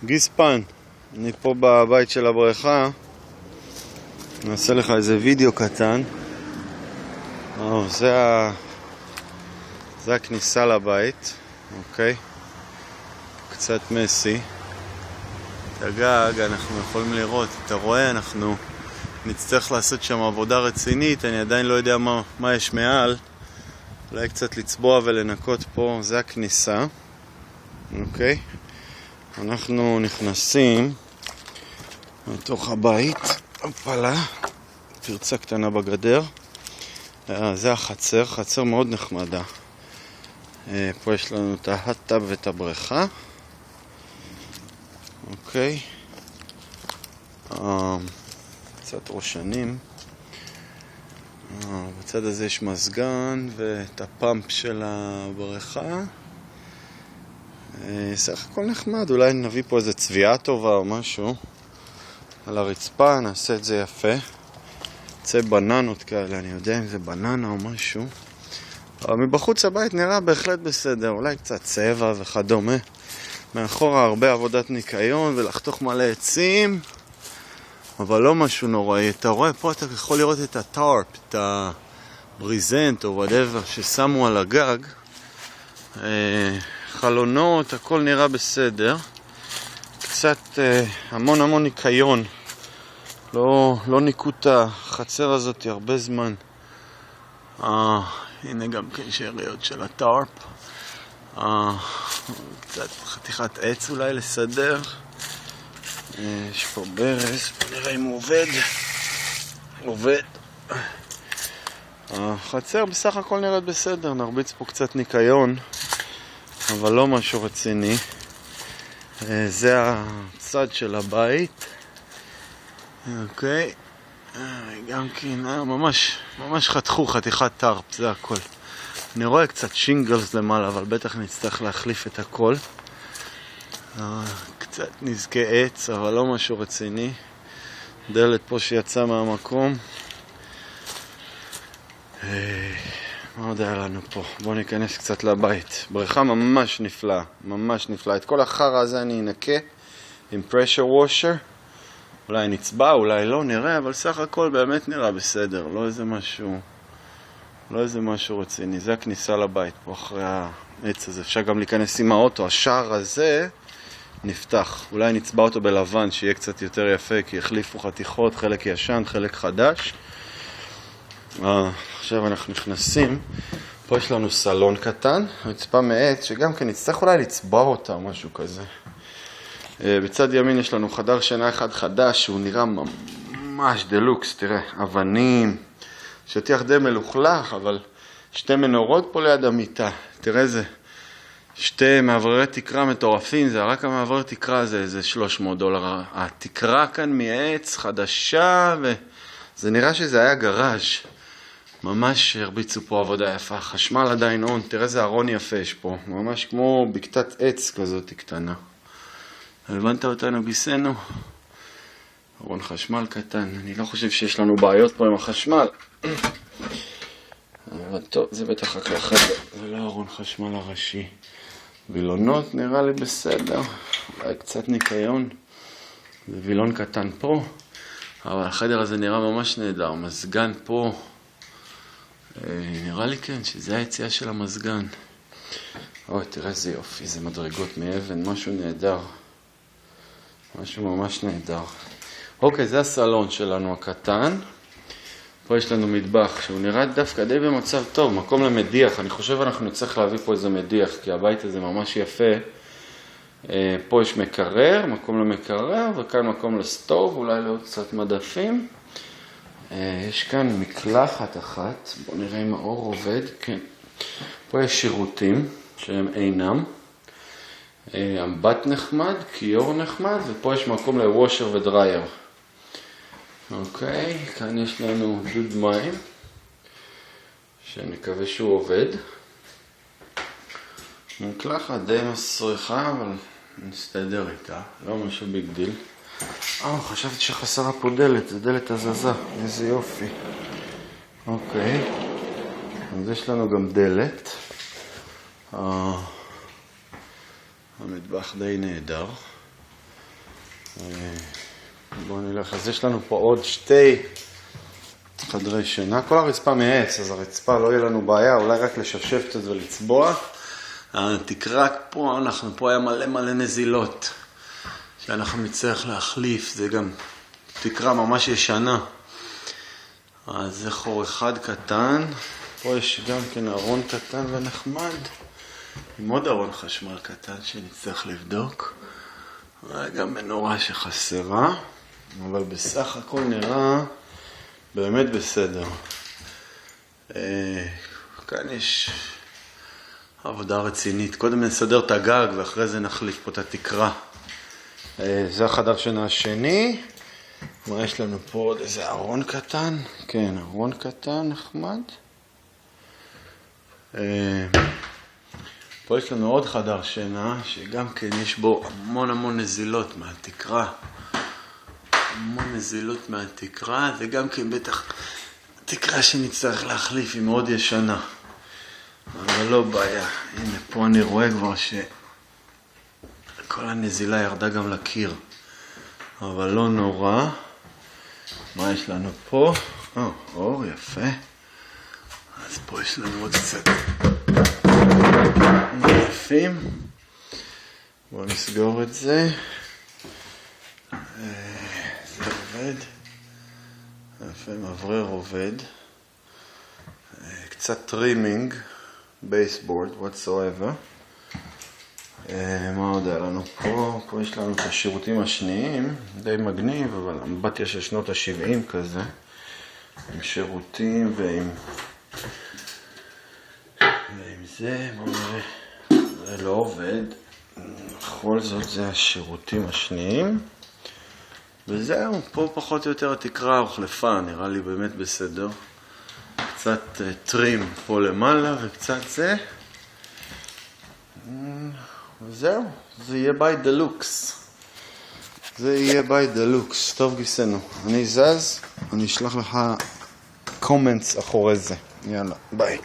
גיספן, אני פה בבית של הבריכה, נעשה לך איזה וידאו קטן. זה הכניסה לבית, אוקיי? קצת מסי. את הגג אנחנו יכולים לראות, אתה רואה, אנחנו נצטרך לעשות שם עבודה רצינית, אני עדיין לא יודע מה יש מעל. אולי קצת לצבוע ולנקות פה, זה הכניסה, אוקיי? אנחנו נכנסים לתוך הבית, אופלה, פרצה קטנה בגדר. זה החצר, חצר מאוד נחמדה. פה יש לנו את ההטאב ואת הבריכה. אוקיי. קצת ראשנים. בצד הזה יש מזגן ואת הפאמפ של הבריכה. סך הכל נחמד, אולי נביא פה איזה צביעה טובה או משהו על הרצפה, נעשה את זה יפה. יצא בננות כאלה, אני יודע אם זה בננה או משהו. אבל מבחוץ הבית נראה בהחלט בסדר, אולי קצת צבע וכדומה. מאחורה הרבה עבודת ניקיון ולחתוך מלא עצים, אבל לא משהו נוראי. אתה רואה פה, אתה יכול לראות את הטארפ, את הבריזנט או whatever ששמו על הגג. חלונות, הכל נראה בסדר. קצת המון ניקיון. לא ניקו את החצר הזאת הרבה זמן. הנה גם כן שאריות של הטארפ. קצת חתיכת עץ אולי לסדר. יש פה ברז, בוא נראה אם הוא עובד. החצר בסך הכל נראית בסדר, נרביץ פה קצת ניקיון, אבל לא משהו רציני. זה הצד של הבית. אוקיי. גם כן, ממש חתכו חתיכת טארפ, זה הכל. אני רואה קצת שינגלס למעלה, אבל בטח נצטרך להחליף את הכל. קצת נזקי עץ, אבל לא משהו רציני. דלת פה שיצא מהמקום. מה עוד היה לנו פה? בואו ניכנס קצת לבית. בריכה ממש נפלאה, ממש נפלאה. את כל החרא הזה אני אנקה עם pressure washer. אולי נצבע, אולי לא, נראה, אבל סך הכל באמת נראה בסדר. לא איזה משהו רציני. זה הכניסה לבית פה אחרי העץ הזה. אפשר גם להיכנס עם האוטו. השער הזה נפתח. אולי נצבע אותו בלבן, שיהיה קצת יותר יפה, כי החליפו חתיכות, חלק ישן, חלק חדש. עכשיו אנחנו נכנסים. פה יש לנו סלון קטן, רצפה מעץ, שגם כן נצטרך אולי לצבע אותה או משהו כזה. בצד ימין יש לנו חדר שינה אחד חדש, שהוא נראה ממש דלוקס, תראה, אבנים, שטיח די מלוכלך, אבל שתי מנורות פה ליד המיטה, תראה זה, שתי מעברי תקרה מטורפים, זה רק המעבר תקרה זה איזה $300. התקרה כאן מעץ, חדשה, וזה נראה שזה היה גראז'. ממש הרביצו פה עבודה יפה, חשמל עדיין און, תראה איזה ארון יפה יש פה, ממש כמו בקתת עץ כזאת קטנה. הבנת אותנו גיסנו? ארון חשמל קטן, אני לא חושב שיש לנו בעיות פה עם החשמל. אבל טוב, זה בטח רק לחדר, זה לא ארון חשמל הראשי. וילונות נראה לי בסדר, אולי קצת ניקיון. זה וילון קטן פה, אבל החדר הזה נראה ממש נהדר, מזגן פה. נראה לי כן, שזה היציאה של המזגן. אוי, תראה איזה יופי, זה מדרגות מאבן, משהו נהדר. משהו ממש נהדר. אוקיי, זה הסלון שלנו הקטן. פה יש לנו מטבח שהוא נראה דווקא די במצב טוב, מקום למדיח. אני חושב אנחנו נצטרך להביא פה איזה מדיח, כי הבית הזה ממש יפה. פה יש מקרר, מקום למקרר, וכאן מקום לסטוב, אולי לעוד קצת מדפים. יש כאן מקלחת אחת, בואו נראה אם האור עובד. כן. פה יש שירותים שהם אינם. אמבט נחמד, כיור נחמד, ופה יש מקום לוושר ודרייר. אוקיי, כאן יש לנו דוד מים, שנקווה שהוא עובד. מקלחת די מסריחה, אבל נסתדר איתה, לא משהו ביג דיל. חשבתי שחסרה פה דלת, זה דלת הזזה, איזה יופי. אוקיי, אז יש לנו גם דלת. המטבח די נהדר. בואו נלך. אז יש לנו פה עוד 2 חדרי שינה. כל הרצפה מעץ, אז הרצפה לא יהיה לנו בעיה, אולי רק לשפשף קצת ולצבוע. התקרה פה, פה היה מלא נזילות שאנחנו נצטרך להחליף. זה גם תקרה ממש ישנה. אז זה חור אחד קטן. פה יש גם כן ארון קטן ונחמד. עם עוד ארון חשמל קטן שנצטרך לבדוק. גם מנורה שחסרה. אבל בסך הכל נראה באמת בסדר. כאן יש עבודה רצינית. קודם נסדר את הגג ואחרי זה נחליף פה את התקרה. זה החדר שינה השני. מה יש לנו פה? עוד איזה ארון קטן. כן, ארון קטן נחמד. פה יש לנו עוד חדר שינה שגם כן יש בו המון נזילות מהתקרה. המון נזילות מהתקרה. זה גם כן בטח תקרה שנצטרך להחליף, היא מאוד ישנה. אבל לא בעיה. הנה פה אני רואה כבר שכל הנזילה ירדה גם לקיר. אבל לא נורא. מה יש לנו פה? אור יפה. אז פה יש לנו עוד קצת יפים. בואו נסגור את זה. זה עובד. יפה, מברר עובד. קצת טרימינג. בייסבורד, whatsoever. מה עוד היה לנו פה? פה יש לנו את השירותים השניים, די מגניב, אבל אמבטיה של שנות ה-70 כזה, עם שירותים ועם זה, בואו נראה, זה לא עובד, בכל זאת זה השירותים השניים, וזהו, פה פחות או יותר התקרה הוחלפה, נראה לי באמת בסדר, קצת טרים פה למעלה וקצת זה, וזהו, זה יהיה ביי דלוקס. זה יהיה ביי דלוקס. טוב גיסנו, אני זז, אני אשלח לך קומנטס אחורי זה. יאללה, ביי.